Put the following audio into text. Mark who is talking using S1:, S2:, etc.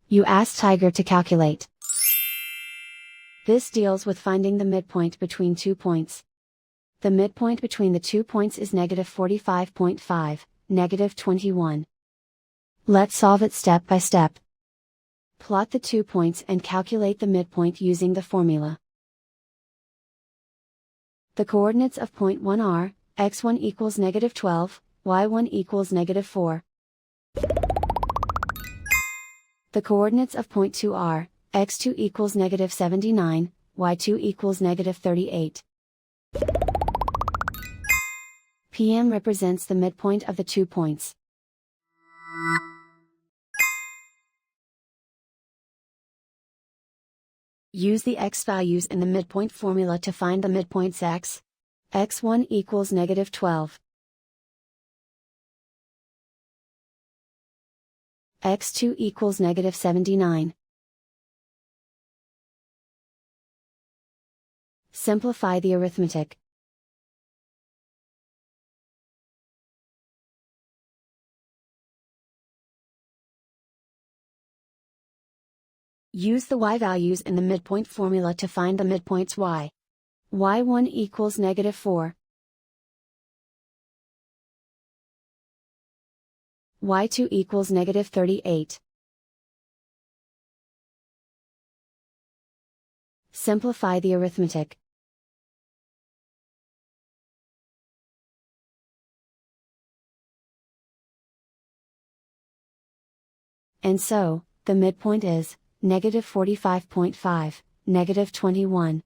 S1: You ask Tiger to calculate. This deals with finding the midpoint between 2 points. The midpoint between the 2 points is -45.5, -21. Let's solve it step by step. Plot the 2 points and calculate the midpoint using the formula. The coordinates of point 1 are, x1 equals -12, y1 equals -4. The coordinates of point 2 are, x2 equals -79, y2 equals -38. PM represents the midpoint of the 2 points. Use the x values in the midpoint formula to find the midpoints x. x1 equals -12. x2 equals -79. Simplify the arithmetic. Use the y values in the midpoint formula to find the midpoints y. y1 equals -4. y2 equals -38. Simplify the arithmetic. And so, the midpoint is -45.5, -21.